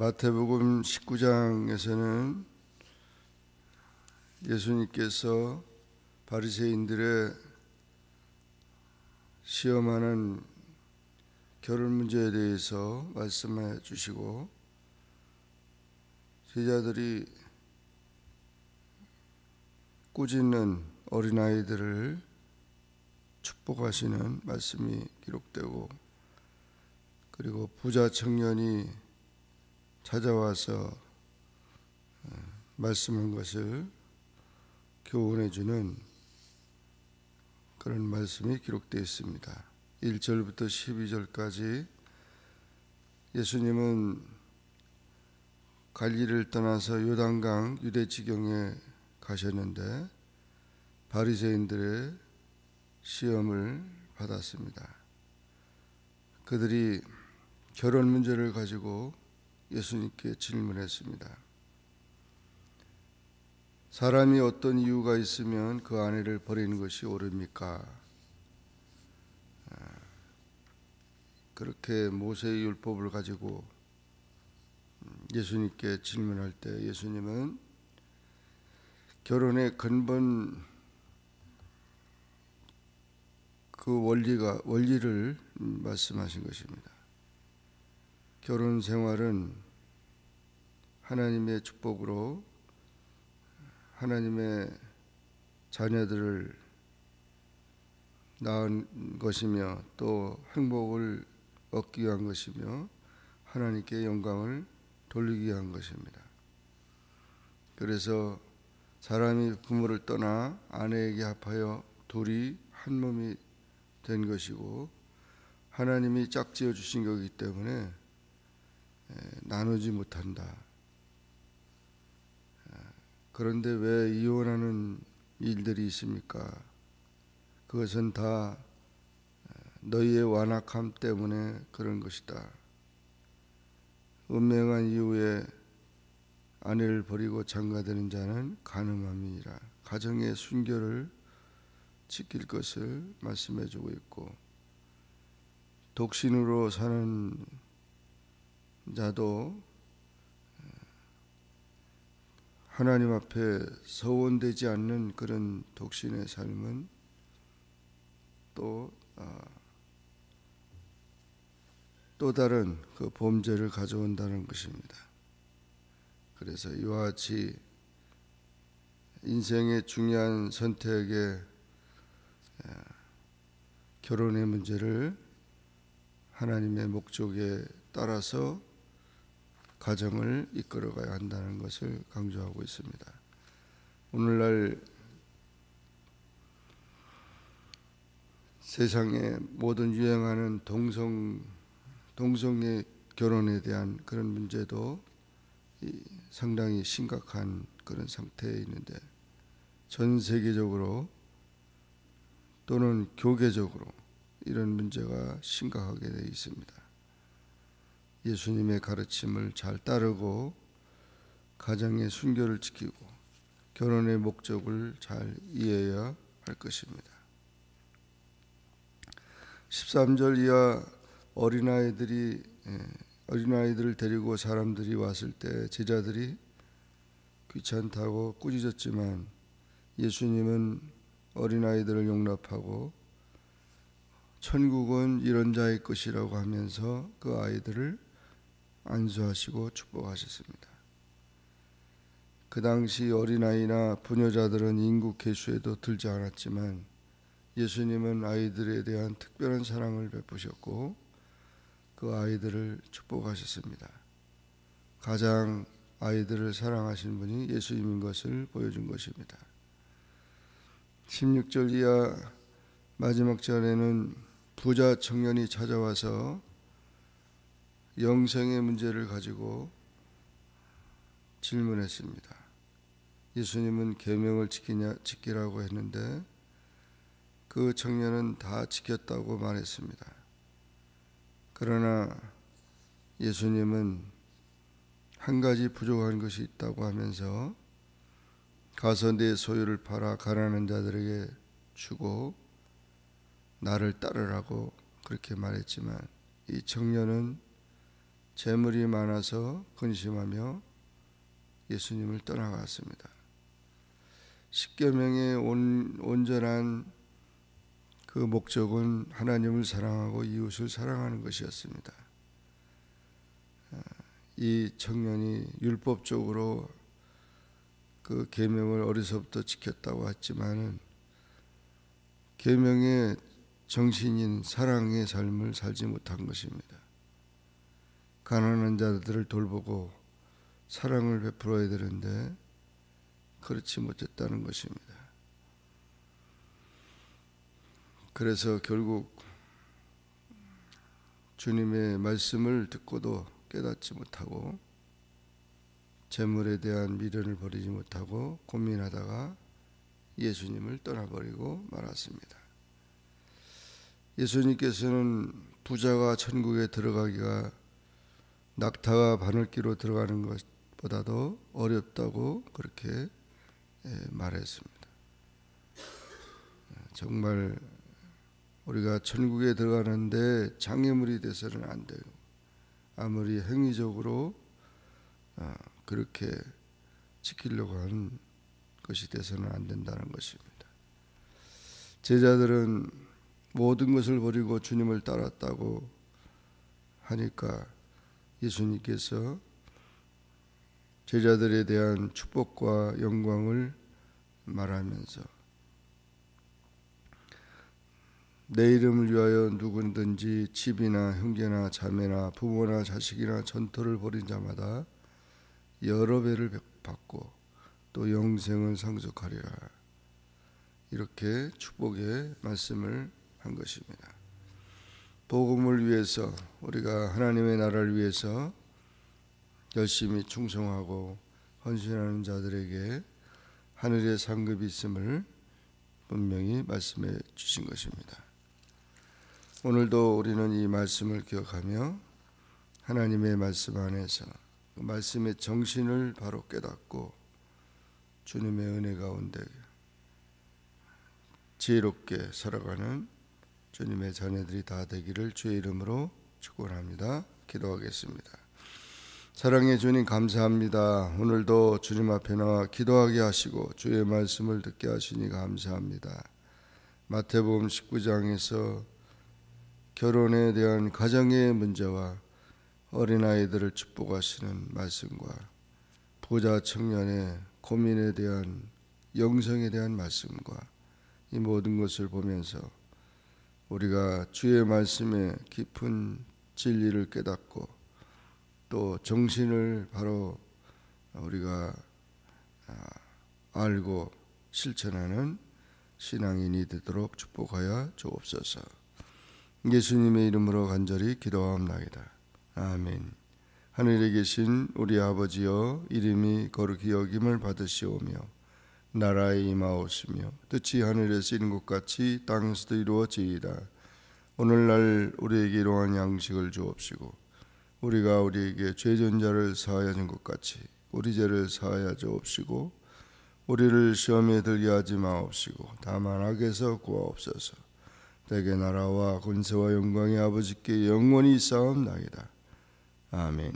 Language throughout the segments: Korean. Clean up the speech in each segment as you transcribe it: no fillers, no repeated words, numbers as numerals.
마태복음 19장에서는 예수님께서 바리새인들의 시험하는 결혼 문제에 대해서 말씀해 주시고, 제자들이 꾸짖는 어린아이들을 축복하시는 말씀이 기록되고, 그리고 부자 청년이 찾아와서 말씀한 것을 교훈해 주는 그런 말씀이 기록되어 있습니다. 1절부터 12절까지 예수님은 갈릴리를 떠나서 요단강 유대지경에 가셨는데 바리새인들의 시험을 받았습니다. 그들이 결혼 문제를 가지고 예수님께 질문했습니다. 사람이 어떤 이유가 있으면 그 아내를 버리는 것이 옳습니까? 그렇게 모세의 율법을 가지고 예수님께 질문할 때 예수님은 결혼의 근본 그 원리를 말씀하신 것입니다. 결혼 생활은 하나님의 축복으로 하나님의 자녀들을 낳은 것이며 또 행복을 얻기 위한 것이며 하나님께 영광을 돌리기 위한 것입니다. 그래서 사람이 부모를 떠나 아내에게 합하여 둘이 한 몸이 된 것이고 하나님이 짝지어 주신 것이기 때문에 나누지 못한다. 그런데 왜 이혼하는 일들이 있습니까? 그것은 다 너희의 완악함 때문에 그런 것이다. 은명한 이후에 아내를 버리고 장가드는 자는 간음함이니라. 가정의 순결을 지킬 것을 말씀해 주고 있고, 독신으로 사는 자도 하나님 앞에 서원되지 않는 그런 독신의 삶은 또 다른 그 범죄를 가져온다는 것입니다. 그래서 이와 같이 인생의 중요한 선택에 결혼의 문제를 하나님의 목적에 따라서 가정을 이끌어가야 한다는 것을 강조하고 있습니다. 오늘날 세상에 모든 유행하는 동성애 결혼에 대한 그런 문제도 상당히 심각한 그런 상태에 있는데, 전 세계적으로 또는 교계적으로 이런 문제가 심각하게 되어 있습니다. 예수님의 가르침을 잘 따르고 가정의 순결을 지키고 결혼의 목적을 잘 이해해야 할 것입니다. 13절 이하 어린아이들을 데리고 사람들이 왔을 때 제자들이 귀찮다고 꾸짖었지만 예수님은 어린아이들을 용납하고 천국은 이런 자의 것이라고 하면서 그 아이들을 안수하시고 축복하셨습니다. 그 당시 어린아이나 부녀자들은 인구 계수에도 들지 않았지만 예수님은 아이들에 대한 특별한 사랑을 베푸셨고 그 아이들을 축복하셨습니다. 가장 아이들을 사랑하신 분이 예수님인 것을 보여준 것입니다. 16절 이하 마지막 절에는 부자 청년이 찾아와서 영생의 문제를 가지고 질문했습니다. 예수님은 계명을 지키라고 했는데 그 청년은 다 지켰다고 말했습니다. 그러나 예수님은 한 가지 부족한 것이 있다고 하면서 가서 내 소유를 팔아 가난한 자들에게 주고 나를 따르라고 그렇게 말했지만 이 청년은 재물이 많아서 근심하며 예수님을 떠나갔습니다. 십계명의 온전한 그 목적은 하나님을 사랑하고 이웃을 사랑하는 것이었습니다. 이 청년이 율법적으로 그 계명을 어려서부터 지켰다고 했지만은 계명의 정신인 사랑의 삶을 살지 못한 것입니다. 가난한 자들을 돌보고 사랑을 베풀어야 되는데 그렇지 못했다는 것입니다. 그래서 결국 주님의 말씀을 듣고도 깨닫지 못하고 재물에 대한 미련을 버리지 못하고 고민하다가 예수님을 떠나버리고 말았습니다. 예수님께서는 부자가 천국에 들어가기가 낙타가 바늘기로 들어가는 것보다도 어렵다고 그렇게 말했습니다. 정말 우리가 천국에 들어가는데 장애물이 돼서는 안 돼요. 아무리 행위적으로 그렇게 지키려고 하는 것이 돼서는 안 된다는 것입니다. 제자들은 모든 것을 버리고 주님을 따랐다고 하니까 예수님께서 제자들에 대한 축복과 영광을 말하면서 내 이름을 위하여 누구든지 집이나 형제나 자매나 부모나 자식이나 전토를 벌인 자마다 여러 배를 받고 또 영생을 상속하리라. 이렇게 축복의 말씀을 한 것입니다. 복음을 위해서 우리가 하나님의 나라를 위해서 열심히 충성하고 헌신하는 자들에게 하늘의 상급이 있음을 분명히 말씀해 주신 것입니다. 오늘도 우리는 이 말씀을 기억하며 하나님의 말씀 안에서 그 말씀의 정신을 바로 깨닫고 주님의 은혜 가운데 지혜롭게 살아가는 주님의 자녀들이 다 되기를 주의 이름으로 축원합니다. 기도하겠습니다. 사랑의 주님 감사합니다. 오늘도 주님 앞에 나와 기도하게 하시고 주의 말씀을 듣게 하시니 감사합니다. 마태복음 19장에서 결혼에 대한 가정의 문제와 어린아이들을 축복하시는 말씀과 부자 청년의 고민에 대한 영성에 대한 말씀과 이 모든 것을 보면서 우리가 주의 말씀의 깊은 진리를 깨닫고 또 정신을 바로 우리가 알고 실천하는 신앙인이 되도록 축복하여 주옵소서. 예수님의 이름으로 간절히 기도하옵나이다. 아멘. 하늘에 계신 우리 아버지여, 이름이 거룩히 여김을 받으시오며 나라에 임하옵시며 뜻이 하늘에서 이룬 것 같이 땅에서도 이루어지이다. 오늘날 우리에게 일용할 양식을 주옵시고 우리가 우리에게 죄진 자를 사하여 준 것 같이 우리 죄를 사하여 주옵시고 우리를 시험에 들게 하지 마옵시고 다만 악에서 구하옵소서. 대개 나라와 권세와 영광이 아버지께 영원히 있사옵나이다. 아멘.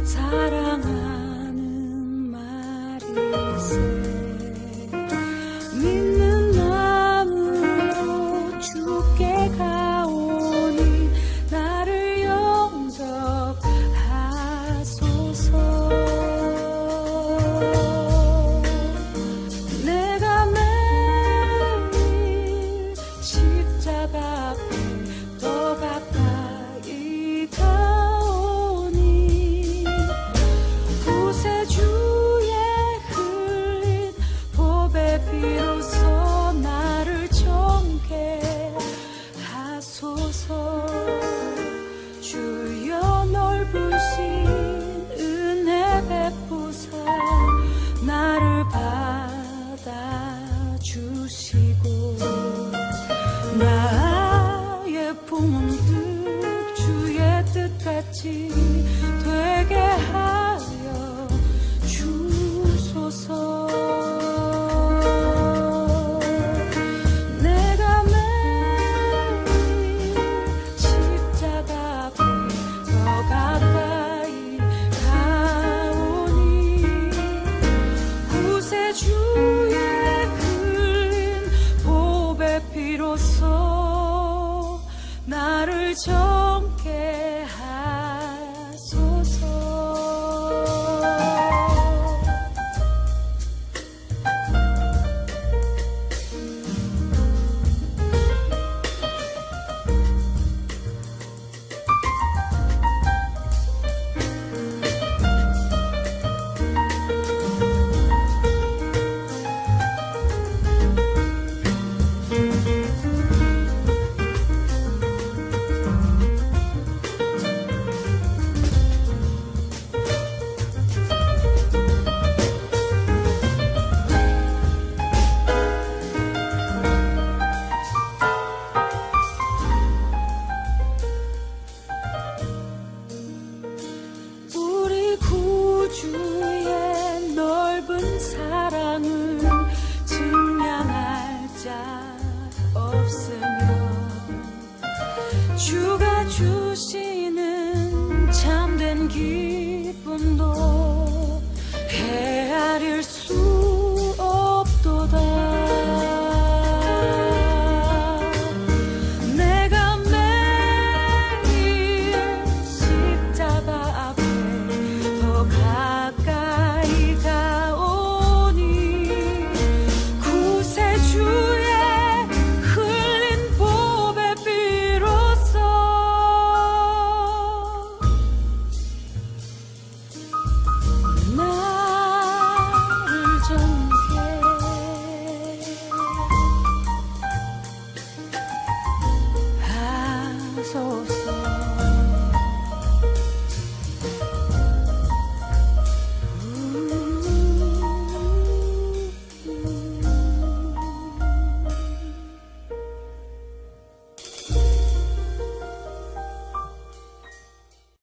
사랑하